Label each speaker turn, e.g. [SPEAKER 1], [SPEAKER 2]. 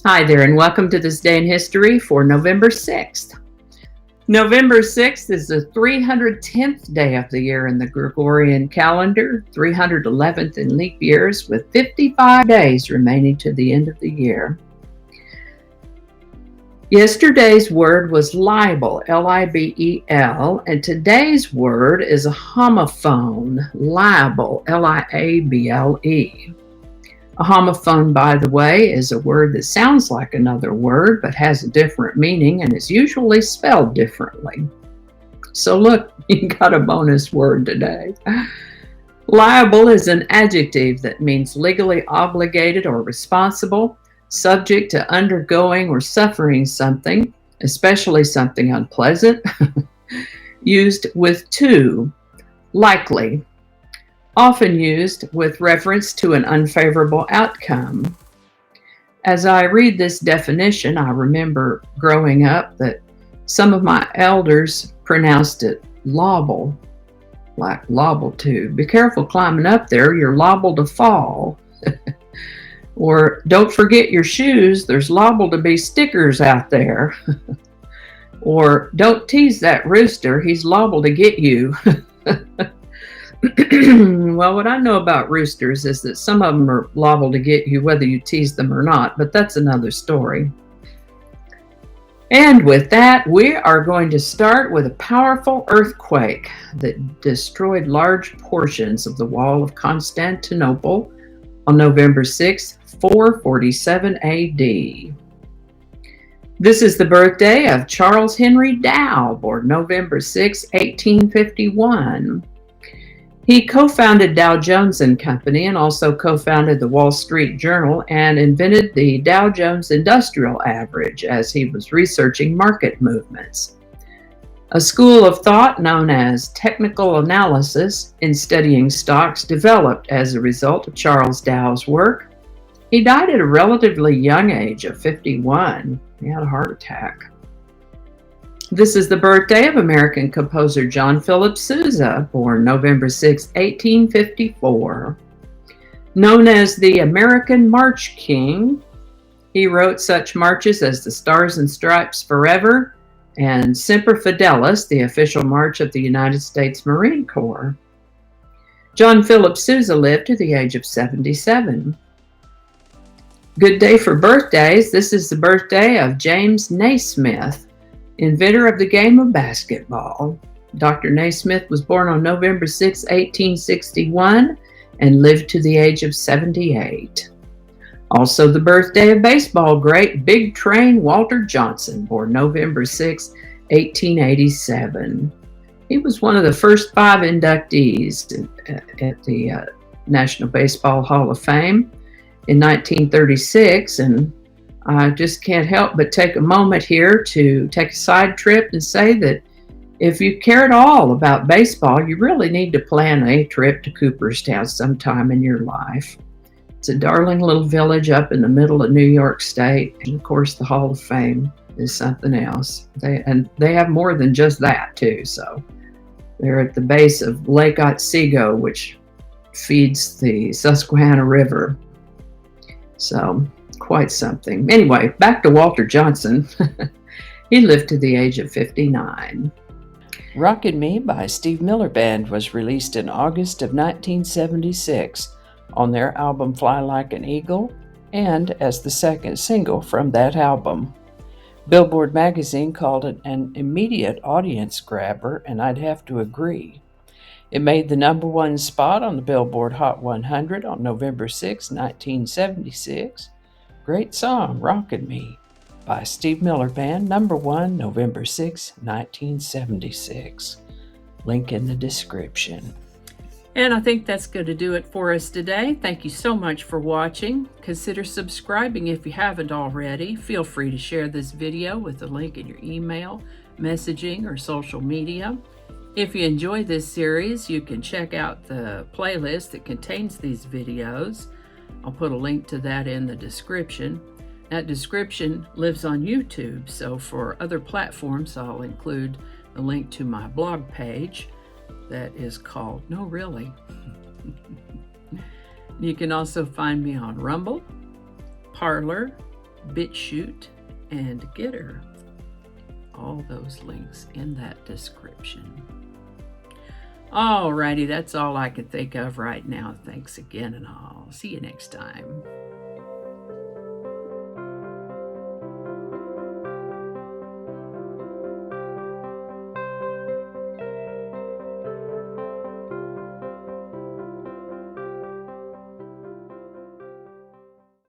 [SPEAKER 1] Hi there, and welcome to this day in history for November 6th. November 6th is the 310th day of the year in the Gregorian calendar, 311th in leap years, with 55 days remaining to the end of the year. Yesterday's word was libel, L-I-B-E-L, and today's word is a homophone, libel, L-I-A-B-L-E. A homophone, by the way, is a word that sounds like another word but has a different meaning and is usually spelled differently. So look, you got a bonus word today. Liable is an adjective that means legally obligated or responsible, subject to undergoing or suffering something, especially something unpleasant, used with to, likely, often used with reference to an unfavorable outcome. As I read this definition, I remember growing up that some of my elders pronounced it lobble, like lobble to. Be careful climbing up there, you're liable to fall. Or don't forget your shoes, there's liable to be stickers out there. Or don't tease that rooster, he's liable to get you. Well, what I know about roosters is that some of them are liable to get you whether you tease them or not, but that's another story. And with that, we are going to start with a powerful earthquake that destroyed large portions of the wall of Constantinople on November 6, 447 AD. This is the birthday of Charles Henry Dow, born November 6, 1851. He co-founded Dow Jones and Company and also co-founded the Wall Street Journal and invented the Dow Jones Industrial Average as he was researching market movements. A school of thought known as technical analysis in studying stocks developed as a result of Charles Dow's work. He died at a relatively young age of 51. He had a heart attack. This is the birthday of American composer John Philip Sousa, born November 6, 1854. Known as the American March King, he wrote such marches as the Stars and Stripes Forever and Semper Fidelis, the official march of the United States Marine Corps. John Philip Sousa lived to the age of 77. Good day for birthdays. This is the birthday of James Naismith, inventor of the game of basketball. Dr. Naismith was born on November 6, 1861, and lived to the age of 78. Also the birthday of baseball great Big Train Walter Johnson, born November 6, 1887. He was one of the first 5 inductees at the National Baseball Hall of Fame in 1936, and I just can't help but take a moment here to take a side trip and say that if you care at all about baseball, you really need to plan a trip to Cooperstown sometime in your life. It's a darling little village up in the middle of New York State. And of course, the Hall of Fame is something else. They have more than just that, too. So they're at the base of Lake Otsego, which feeds the Susquehanna River. So quite something. Anyway, back to Walter Johnson. He lived to the age of 59.
[SPEAKER 2] Rockin' Me by Steve Miller Band was released in August of 1976 on their album Fly Like an Eagle and as the second single from that album. Billboard magazine called it an immediate audience grabber, and I'd have to agree. It made the number 1 spot on the Billboard Hot 100 on November 6, 1976. Great song, Rockin' Me, by Steve Miller Band, number 1, November 6, 1976. Link in the description.
[SPEAKER 1] And I think that's going to do it for us today. Thank you so much for watching. Consider subscribing if you haven't already. Feel free to share this video with the link in your email, messaging, or social media. If you enjoy this series, you can check out the playlist that contains these videos. I'll put a link to that in the description. That description lives on YouTube, so for other platforms, I'll include a link to my blog page that is called No Really. You can also find me on Rumble, Parler,
[SPEAKER 2] BitChute, and Getter. All those links in that description. Alrighty, that's all I can think of right now. Thanks again, and I'll see you next time.